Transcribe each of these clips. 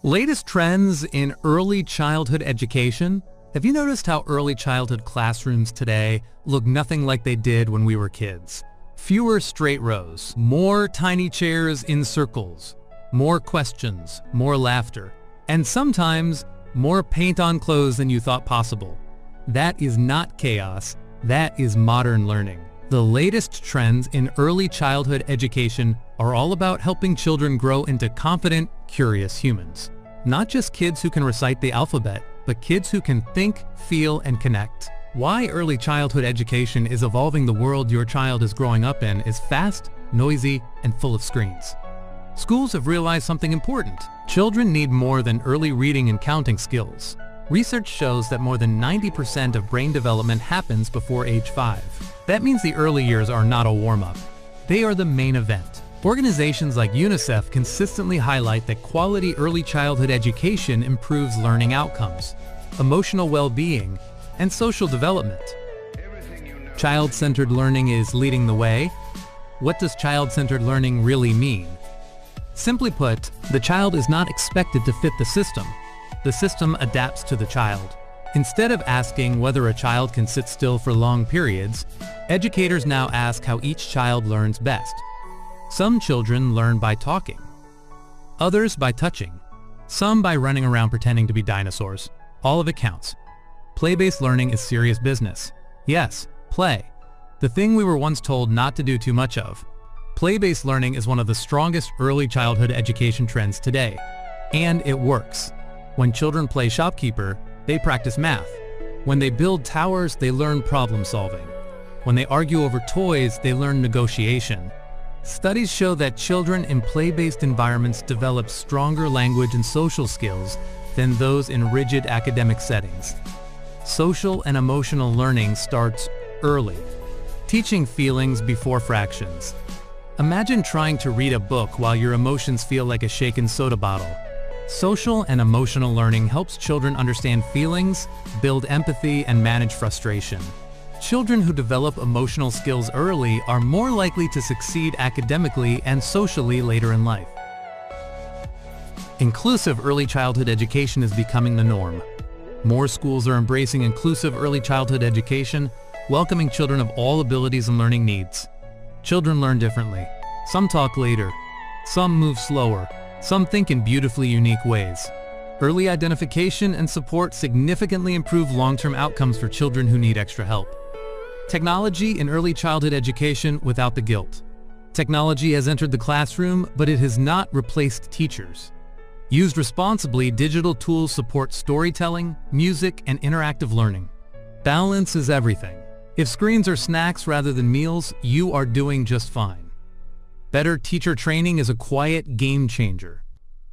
Latest trends in early childhood education. Have you noticed how early childhood classrooms today look nothing like they did when we were kids? Fewer straight rows, more tiny chairs in circles, more questions, more laughter, and sometimes more paint on clothes than you thought possible. That is not chaos, that is modern learning. The latest trends in early childhood education are all about helping children grow into confident, curious humans. Not just kids who can recite the alphabet, but kids who can think, feel, and connect. Why early childhood education is evolving the world your child is growing up in is fast, noisy, and full of screens. Schools have realized something important. Children need more than early reading and counting skills. Research shows that more than 90% of brain development happens before age 5. That means the early years are not a warm-up. They are the main event. Organizations like UNICEF consistently highlight that quality early childhood education improves learning outcomes, emotional well-being, and social development. Child-centered learning is leading the way. What does child-centered learning really mean? Simply put, the child is not expected to fit the system. The system adapts to the child. Instead of asking whether a child can sit still for long periods, educators now ask how each child learns best. Some children learn by talking, others by touching, some by running around pretending to be dinosaurs. All of it counts. Play-based learning is serious business. Yes, play. The thing we were once told not to do too much of. Play-based learning is one of the strongest early childhood education trends today. And it works. When children play shopkeeper, they practice math. When they build towers, they learn problem solving. When they argue over toys, they learn negotiation. Studies show that children in play-based environments develop stronger language and social skills than those in rigid academic settings. Social and emotional learning starts early. Teaching feelings before fractions. Imagine trying to read a book while your emotions feel like a shaken soda bottle. Social and emotional learning helps children understand feelings, build empathy, and manage frustration. Children who develop emotional skills early are more likely to succeed academically and socially later in life. Inclusive early childhood education is becoming the norm. More schools are embracing inclusive early childhood education, welcoming children of all abilities and learning needs. Children learn differently. Some talk later. Some move slower. Some think in beautifully unique ways. Early identification and support significantly improve long-term outcomes for children who need extra help. Technology in early childhood education without the guilt. Technology has entered the classroom, but it has not replaced teachers. Used responsibly, digital tools support storytelling, music, and interactive learning. Balance is everything. If screens are snacks rather than meals, you are doing just fine. Better teacher training is a quiet game changer.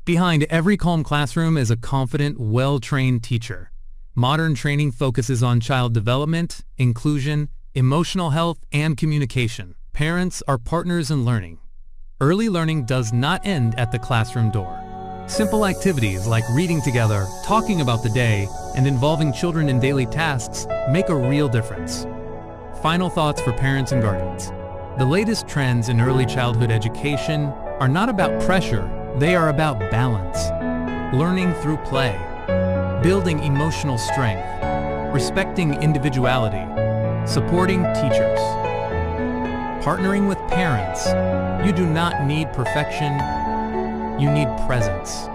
Behind every calm classroom is a confident, well-trained teacher. Modern training focuses on child development, inclusion, emotional health, and communication. Parents are partners in learning. Early learning does not end at the classroom door. Simple activities like reading together, talking about the day, and involving children in daily tasks make a real difference. Final thoughts for parents and guardians. The latest trends in early childhood education are not about pressure, they are about balance. Learning through play, building emotional strength, respecting individuality, supporting teachers, partnering with parents. You do not need perfection, you need presence.